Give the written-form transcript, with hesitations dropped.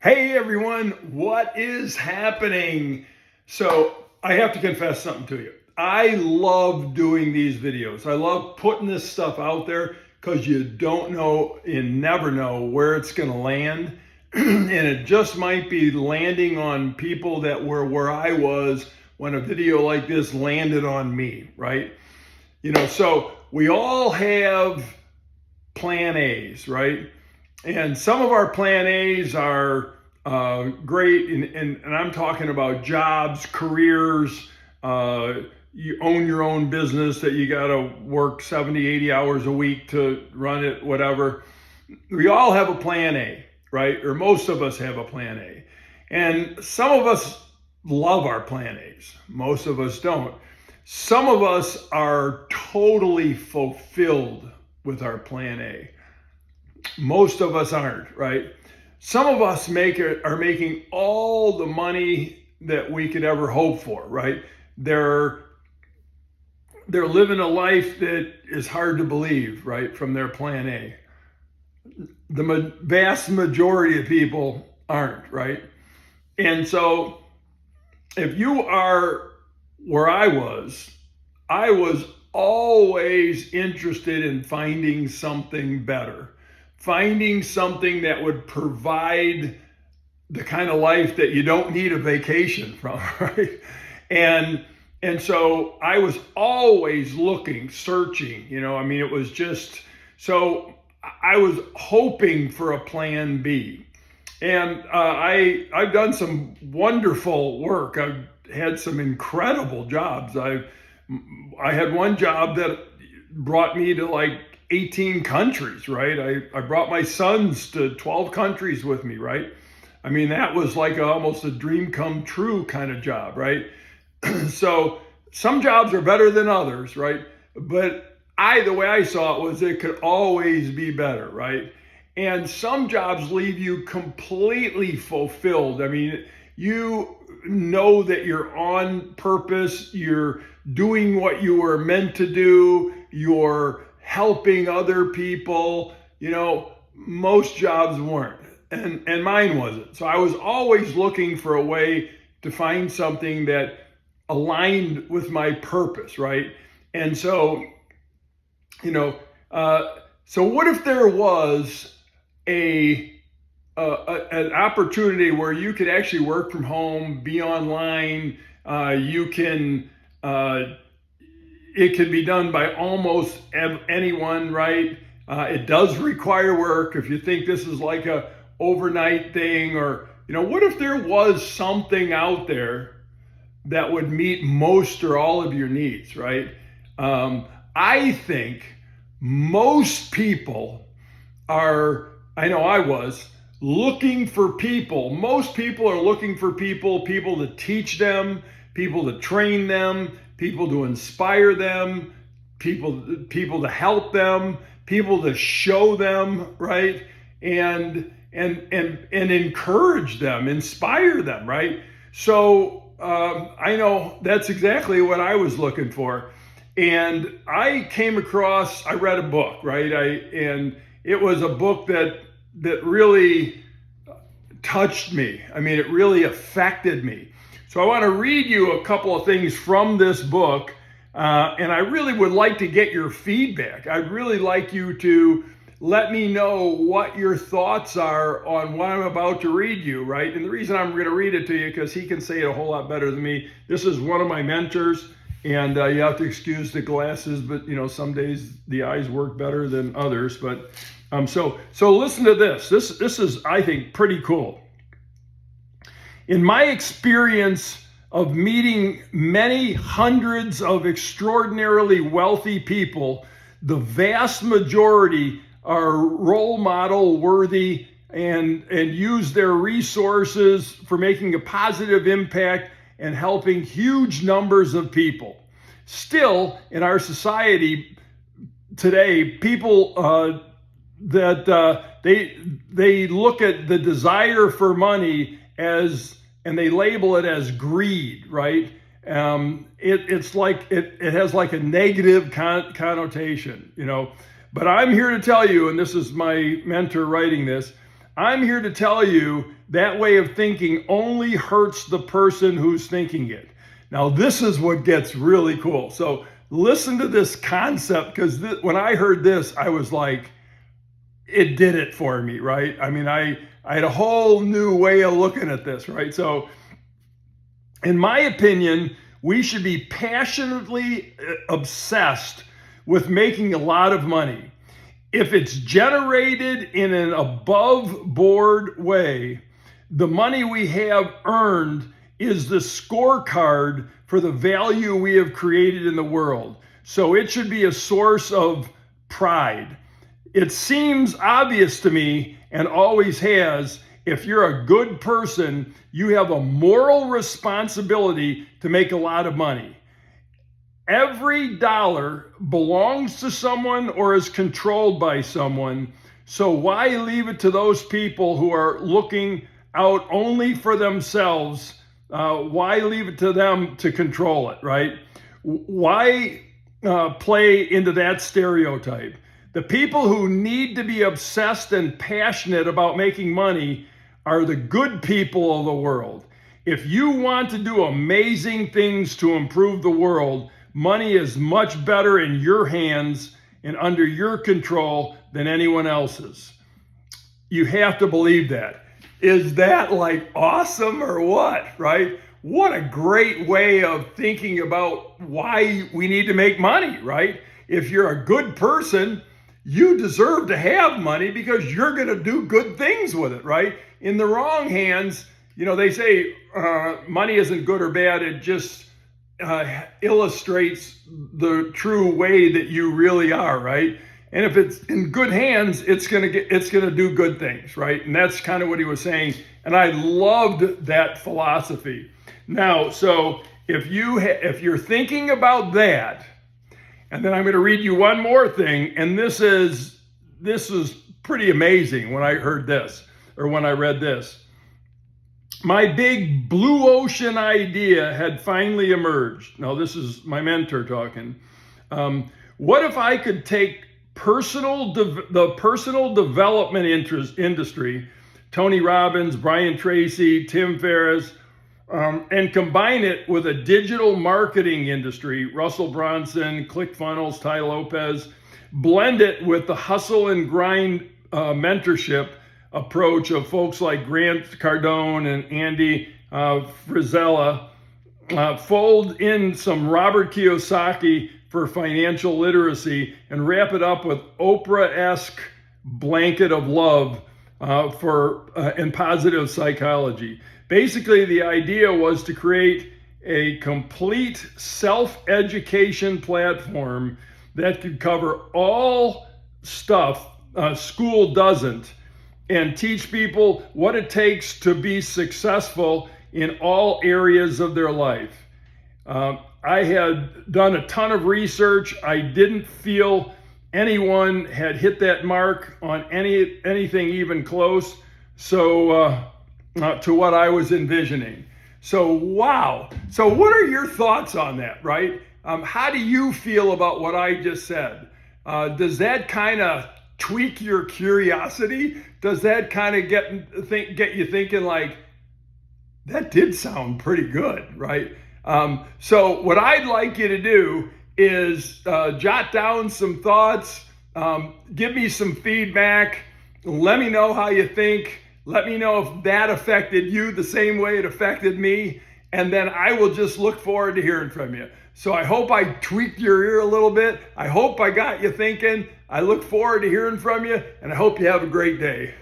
Hey everyone, what is happening? So I have to confess something to you. I love doing these videos. I love putting this stuff out there because you don't know and never know where it's going to land. And it just might be landing on people that were where I was when a video like this landed on me, right? So we all have plan A's, right? And some of our plan A's are great, and I'm talking about jobs, careers. You own your own business that you got to work 70, 80 hours a week to run it, whatever. We all have a plan A, right? Or most of us have a plan A. And some of us love our plan A's, most of us don't. Some of us are totally fulfilled with our plan A. Most of us aren't, right? Some of us are making all the money that we could ever hope for, right? They're living a life that is hard to believe, right, from their plan A. The vast majority of people aren't, right? And so if you are where I was always interested in finding something better, finding something that would provide the kind of life that you don't need a vacation from, right? And so I was always looking, searching, it was just, so I was hoping for a plan B. And I've done some wonderful work. I've had some incredible jobs. I had one job that brought me to like 18 countries, right? I brought my sons to 12 countries with me, right? I mean, that was like almost a dream come true kind of job, right? So some jobs are better than others, right? But the way I saw it was it could always be better, right? And some jobs leave you completely fulfilled. I mean, you know that you're on purpose, you're doing what you were meant to do, you're helping other people. Most jobs weren't, and mine wasn't. So I was always looking for a way to find something that aligned with my purpose, right? And so, so what if there was an opportunity where you could actually work from home, be online, it can be done by almost anyone, right? It does require work. If you think this is like a overnight thing, or, what if there was something out there that would meet most or all of your needs, right? I think most people I know I was, looking for people. Most people are looking for people to teach them, people to train them, people to inspire them, people to help them, people to show them, right? And encourage them, inspire them, right? So I know that's exactly what I was looking for. And I read a book, right? And it was a book that really touched me. I mean, it really affected me. So I want to read you a couple of things from this book, and I really would like to get your feedback. I'd really like you to let me know what your thoughts are on what I'm about to read you, right? And the reason I'm going to read it to you, because he can say it a whole lot better than me. This is one of my mentors, and you have to excuse the glasses, but some days the eyes work better than others. But so listen to this. This is, I think, pretty cool. In my experience of meeting many hundreds of extraordinarily wealthy people, the vast majority are role model worthy and use their resources for making a positive impact and helping huge numbers of people. Still, in our society today, people they look at the desire for money and they label it as greed, right? It's like it has like a negative connotation, But I'm here to tell you, and this is my mentor writing this, I'm here to tell you that way of thinking only hurts the person who's thinking it. Now, this is what gets really cool. So listen to this concept, because when I heard this, I was like, it did it for me, right? I mean, I had a whole new way of looking at this, right? So in my opinion, we should be passionately obsessed with making a lot of money. If it's generated in an above board way, the money we have earned is the scorecard for the value we have created in the world. So it should be a source of pride. It seems obvious to me, and always has, if you're a good person, you have a moral responsibility to make a lot of money. Every dollar belongs to someone or is controlled by someone. So why leave it to those people who are looking out only for themselves? Why leave it to them to control it, right? Why play into that stereotype? The people who need to be obsessed and passionate about making money are the good people of the world. If you want to do amazing things to improve the world, money is much better in your hands and under your control than anyone else's. You have to believe that. Is that like awesome or what, right? What a great way of thinking about why we need to make money, right? If you're a good person, you deserve to have money because you're going to do good things with it, right? In the wrong hands, they say money isn't good or bad. It just illustrates the true way that you really are, right? And if it's in good hands, it's gonna do good things, right? And that's kind of what he was saying. And I loved that philosophy. Now, so if you're thinking about that, and then I'm going to read you one more thing, and this is pretty amazing when I heard this, or when I read this. My big blue ocean idea had finally emerged. Now, this is my mentor talking. What if I could take the personal development industry, Tony Robbins, Brian Tracy, Tim Ferriss, and combine it with a digital marketing industry, Russell Brunson, ClickFunnels, Tai Lopez, blend it with the hustle and grind mentorship approach of folks like Grant Cardone and Andy Frisella, fold in some Robert Kiyosaki for financial literacy, and wrap it up with Oprah-esque blanket of love and positive psychology. Basically, the idea was to create a complete self-education platform that could cover all stuff school doesn't, and teach people what it takes to be successful in all areas of their life. I had done a ton of research. I didn't feel anyone had hit that mark on anything even close. So to what I was envisioning. So, wow. So what are your thoughts on that, right? How do you feel about what I just said? Does that kind of tweak your curiosity? Does that kind of get you thinking like, that did sound pretty good, right? So what I'd like you to do is jot down some thoughts, give me some feedback, let me know how you think. Let me know if that affected you the same way it affected me, and then I will just look forward to hearing from you. So I hope I tweaked your ear a little bit. I hope I got you thinking. I look forward to hearing from you, and I hope you have a great day.